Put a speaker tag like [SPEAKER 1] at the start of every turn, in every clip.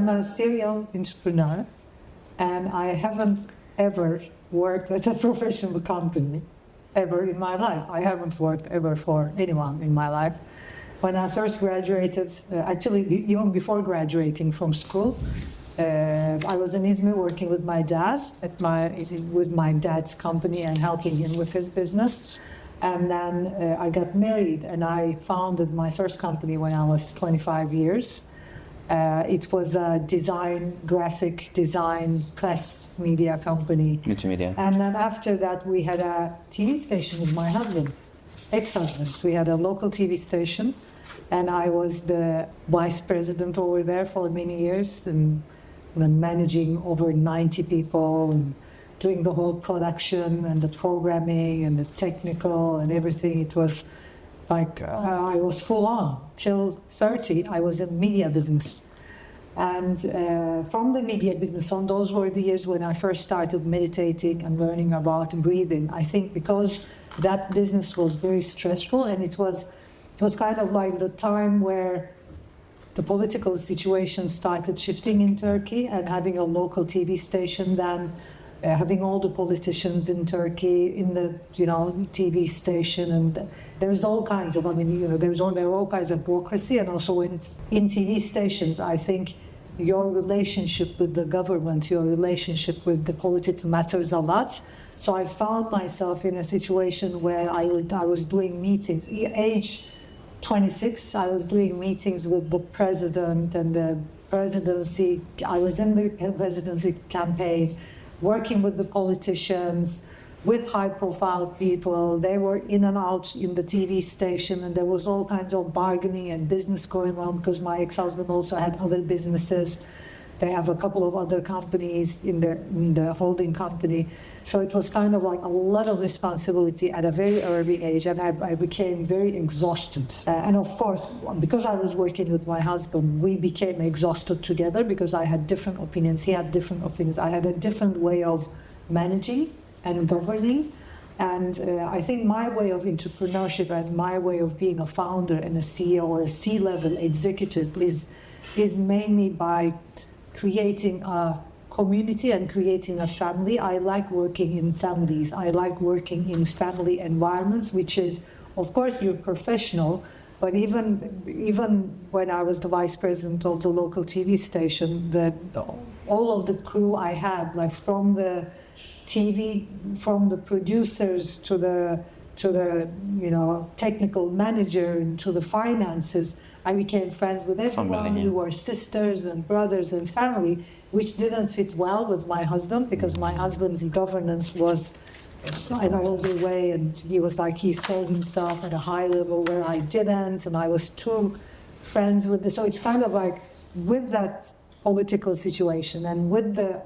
[SPEAKER 1] I'm a serial entrepreneur, and I haven't ever worked at a professional company ever in my life. I haven't worked ever for anyone in my life. When I first graduated, actually even before graduating from school, I was in Izmir working with my dad with my dad's company and helping him with his business. And then I got married, and I founded my first company when I was 25 years. It was a graphic design, press media company.
[SPEAKER 2] Multimedia.
[SPEAKER 1] And then after that, we had a TV station with my husband, ex-husband. We had a local TV station, and I was the vice president over there for many years, and managing over 90 people, and doing the whole production and the programming and the technical and everything. It was like I was full on. Till 30, I was in media business. And from the media business on, those were the years when I first started meditating and learning about breathing. I think because that business was very stressful, and it was kind of like the time where the political situation started shifting in Turkey, and having a local TV station, then having all the politicians in Turkey in the TV station, and there's all kinds of there were all kinds of bureaucracy, and also when it's in TV stations, I think your relationship with the government, your relationship with the politics matters a lot. So I found myself in a situation where I was doing meetings. Age 26, I was doing meetings with the president and the presidency. I was in the presidency campaign, working with the politicians, with high-profile people. They were in and out in the TV station, and there was all kinds of bargaining and business going on because my ex-husband also had other businesses. They have a couple of other companies in the holding company. So it was kind of like a lot of responsibility at a very early age, and I became very exhausted. And of course, because I was working with my husband, we became exhausted together because I had different opinions, he had different opinions. I had a different way of managing and governing. And I think my way of entrepreneurship and my way of being a founder and a CEO or a C-level executive is mainly by creating a community and creating a family. I like working in families. I like working in family environments, which is, of course, you're professional, but even when I was the vice president of the local TV station, all of the crew I had, like from the TV, from the producers to the technical manager and to the finances, I became friends with everyone. We were sisters and brothers and family, which didn't fit well with my husband because my husband's governance was in an older way, and he saw himself at a high level where I didn't, and I was too friends with this. So it's kind of like with that political situation and with the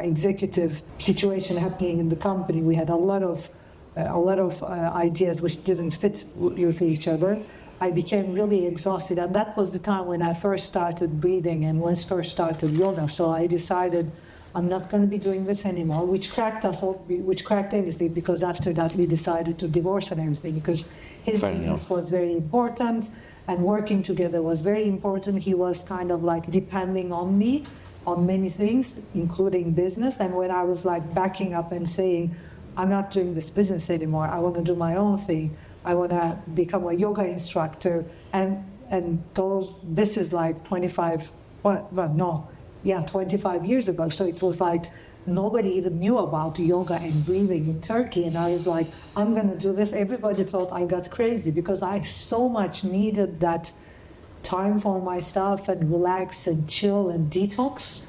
[SPEAKER 1] executive situation happening in the company, we had a lot of ideas which didn't fit with each other. I became really exhausted, and that was the time when I first started breathing and first started yoga. So I decided I'm not going to be doing this anymore, which cracked everything, because after that we decided to divorce and everything, because his business was very important and working together was very important. He was kind of like depending on me on many things, including business. And when I was like backing up and saying, I'm not doing this business anymore, I want to do my own thing, I want to become a yoga instructor, this is like 25 years ago. So it was like nobody even knew about yoga and breathing in Turkey, and I was like, I'm going to do this. Everybody thought I got crazy because I so much needed that time for myself and relax and chill and detox.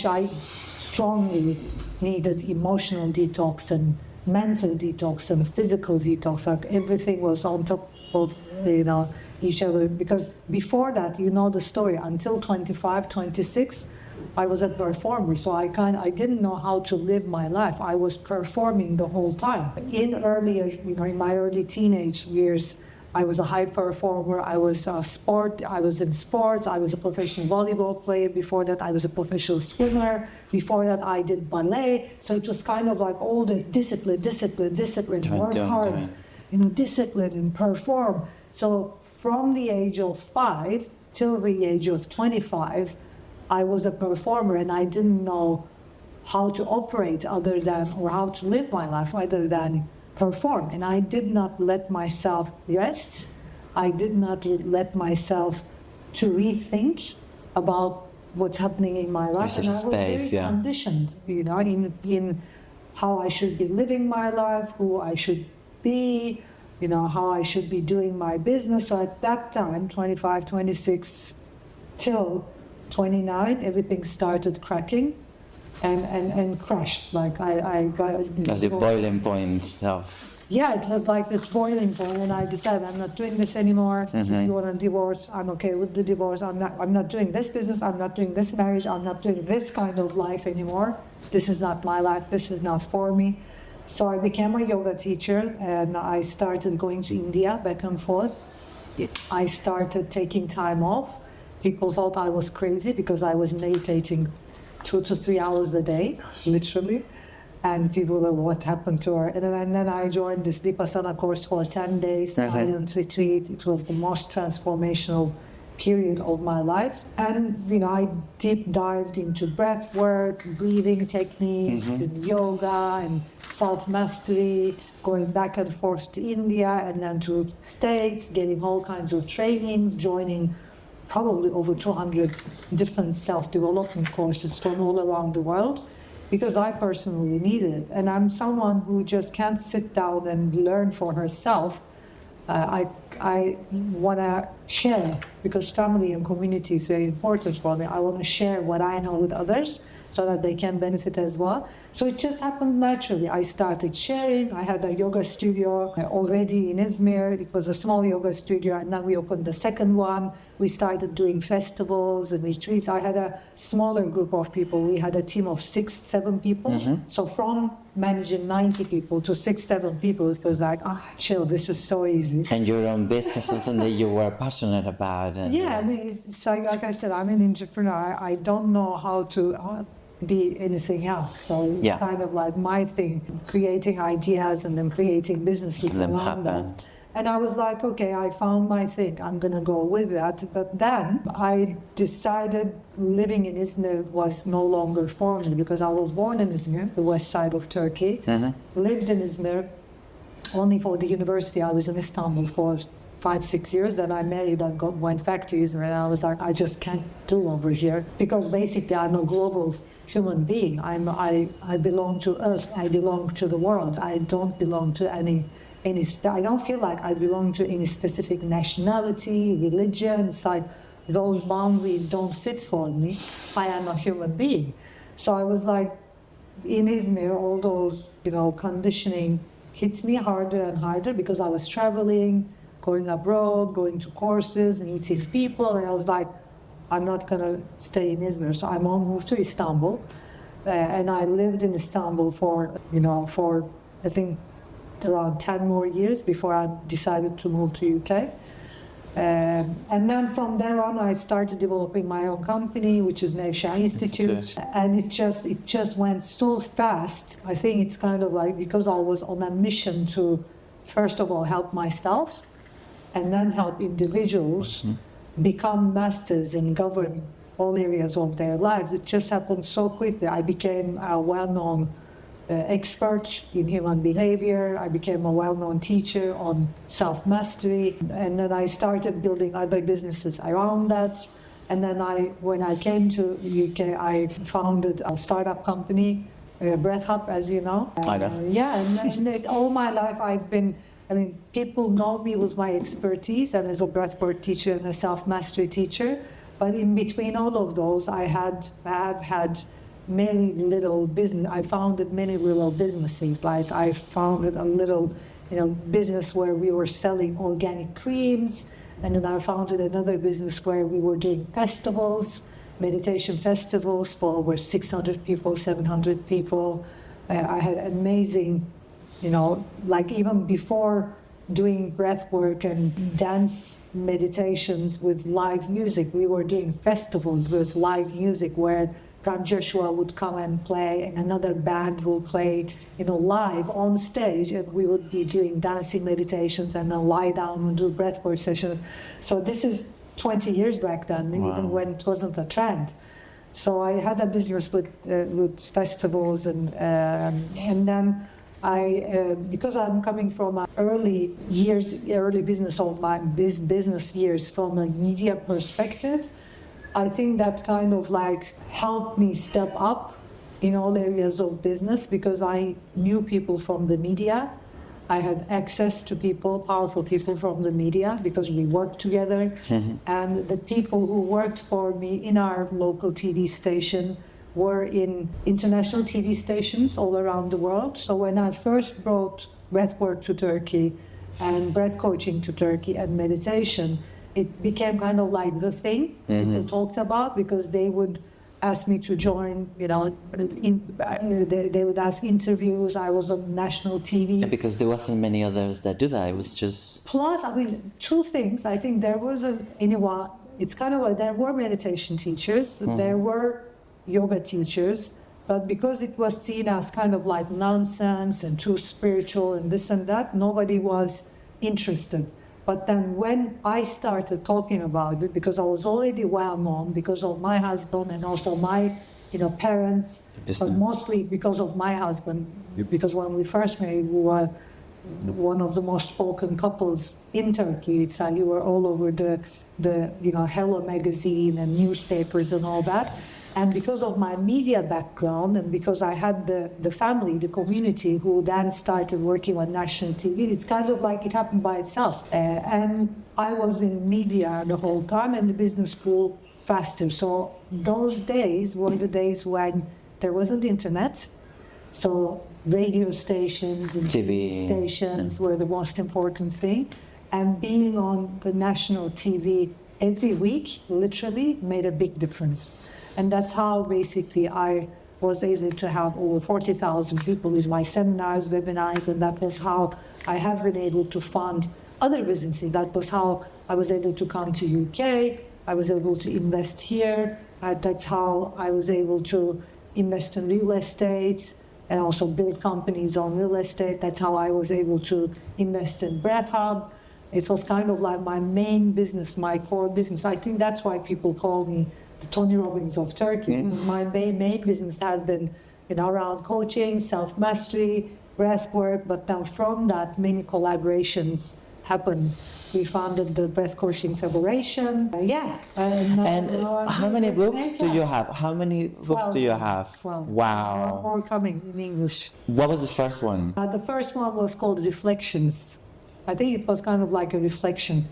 [SPEAKER 1] I strongly needed emotional detox and mental detox and physical detox. Like everything was on top of each other, because before that, the story, until 25, 26, I was a performer, so I didn't know how to live my life. I was performing the whole time. In my early teenage years, I was a high performer. I was in sports. I was a professional volleyball player. Before that, I was a professional swimmer. Before that, I did ballet. So it was kind of like all the discipline, work hard, discipline and perform. So from the age of 5 till the age of 25, I was a performer and I didn't know how to operate other than, or how to live my life other than perform. And I did not let myself rest. I did not let myself to rethink about what's happening in my life.
[SPEAKER 2] There's
[SPEAKER 1] and I
[SPEAKER 2] a
[SPEAKER 1] was
[SPEAKER 2] space,
[SPEAKER 1] very conditioned, in how I should be living my life, who I should be, how I should be doing my business. So at that time, 25, 26, till 29, everything started cracking and crashed. Like I got...
[SPEAKER 2] That's a boiling point of...
[SPEAKER 1] Yeah, it was like this boiling point, and I decided I'm not doing this anymore. If you want a divorce, I'm okay with the divorce. I'm not doing this business. I'm not doing this marriage. I'm not doing this kind of life anymore. This is not my life. This is not for me. So I became a yoga teacher, and I started going to India back and forth. I started taking time off. People thought I was crazy because I was meditating 2 to 3 hours a day, literally. And people were, what happened to her? And then I joined this Vipassana course for 10 days, silent retreat. It was the most transformational period of my life. And, I deep dived into breath work, breathing techniques, and yoga, and self-mastery, going back and forth to India and then to States, getting all kinds of trainings, joining probably over 200 different self-development courses from all around the world, because I personally needed it. And I'm someone who just can't sit down and learn for herself. I want to share, because family and community is very important for me. I want to share what I know with others so that they can benefit as well. So it just happened naturally. I started sharing. I had a yoga studio already in Izmir. It was a small yoga studio, and then we opened the second one. We started doing festivals and retreats. I had a smaller group of people. We had a team of 6, 7 people. So from managing 90 people to 6, 7 people, it was like, chill, this is so easy.
[SPEAKER 2] And your own business, something that you were passionate about. And
[SPEAKER 1] so like I said, I'm an entrepreneur. I don't know how to be anything else. So it's kind of like my thing, creating ideas and then creating businesses around that. And I was like, okay, I found my thing. I'm going to go with that. But then I decided living in Izmir was no longer for me, because I was born in Izmir, the west side of Turkey. Lived in Izmir only for the university. I was in Istanbul for 5, 6 years. Then I married and went back to Izmir. And I was like, I just can't do over here, because basically I'm a global human being. I belong to Earth. I belong to the world. I don't belong to any. I don't feel like I belong to any specific nationality, religion. It's like those boundaries don't fit for me. I am a human being. So I was like, in Izmir, all those, conditioning hit me harder and harder, because I was traveling, going abroad, going to courses, meeting people, and I was like, I'm not going to stay in Izmir. So I moved to Istanbul, and I lived in Istanbul for I think around 10 more years before I decided to move to UK. And then from there on, I started developing my own company, which is Nevşah Institute. And it just went so fast. I think it's kind of like, because I was on a mission to, first of all, help myself, and then help individuals become masters and govern all areas of their lives. It just happened so quickly. I became a well-known expert in human behavior. I became a well-known teacher on self-mastery. And then I started building other businesses around that. And then when I came to UK, I founded a startup company, Breath Hub, as you know.
[SPEAKER 2] I know.
[SPEAKER 1] And all my life people know me with my expertise and as a breathwork teacher and a self-mastery teacher. But in between all of those, I have had many little business. I founded many little businesses. Like I founded a little, business where we were selling organic creams, and then I founded another business where we were doing festivals, meditation festivals for over 600 people, 700 people. I had amazing, even before doing breath work and dance meditations with live music, we were doing festivals with live music where Joshua would come and play, and another band will play, live on stage, and we would be doing dancing meditations and then lie down and do breathwork sessions. So this is 20 years back then, even when it wasn't a trend. So I had a business with festivals, and then because I'm coming from early business of my business years from a media perspective, I think that kind of like helped me step up in all areas of business, because I knew people from the media. I had access to people, powerful people from the media, because we worked together. And the people who worked for me in our local TV station were in international TV stations all around the world. So when I first brought breathwork to Turkey and breath coaching to Turkey and meditation, it became kind of like the thing people talked about, because they would ask me to join, they would ask interviews. I was on national TV.
[SPEAKER 2] Yeah, because there wasn't many others that do that. It was just...
[SPEAKER 1] Plus, I mean, two things. I think there was it's kind of like there were meditation teachers, there were yoga teachers, but because it was seen as kind of like nonsense and too spiritual and this and that, nobody was interested. But then when I started talking about it, because I was already well known because of my husband and also my parents, but mostly because of my husband, because when we first married, we were one of the most spoken couples in Turkey. You were all over the Hello magazine and newspapers and all that. And because of my media background, and because I had the family, the community, who then started working on national TV, it's kind of like it happened by itself. And I was in media the whole time, and the business grew faster. So those days were the days when there wasn't internet. So radio stations and TV stations were the most important thing. And being on the national TV every week, literally, made a big difference. And that's how basically I was able to have over 40,000 people in my seminars, webinars, and that was how I have been able to fund other businesses. That was how I was able to come to UK, I was able to invest here, that's how I was able to invest in real estate and also build companies on real estate. That's how I was able to invest in Breath Hub. It was kind of like my main business, my core business. I think that's why people call me the Tony Robbins of Turkey. My main business has been around coaching, self-mastery, breath work, but then from that many collaborations happened. We founded the Breath Coaching Federation.
[SPEAKER 2] And how many books do you have? How many books do you have?
[SPEAKER 1] 12.
[SPEAKER 2] Wow.
[SPEAKER 1] More coming in English.
[SPEAKER 2] What was the first one?
[SPEAKER 1] The first one was called Reflections. I think it was kind of like a reflection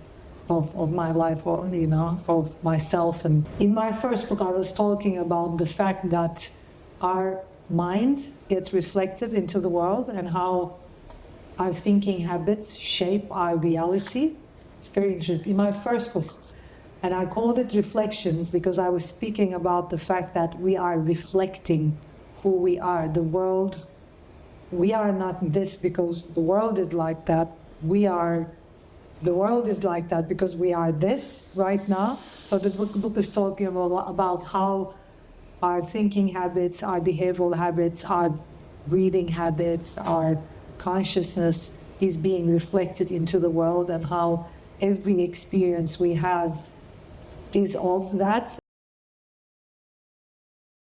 [SPEAKER 1] of my life, of myself. And in my first book, I was talking about the fact that our mind gets reflected into the world and how our thinking habits shape our reality. It's very interesting. In my first book, and I called it Reflections because I was speaking about the fact that we are reflecting who we are. The world, we are not this because the world is like that. The world is like that because we are this right now. So the book is talking about how our thinking habits, our behavioral habits, our breathing habits, our consciousness is being reflected into the world, and how every experience we have is of that.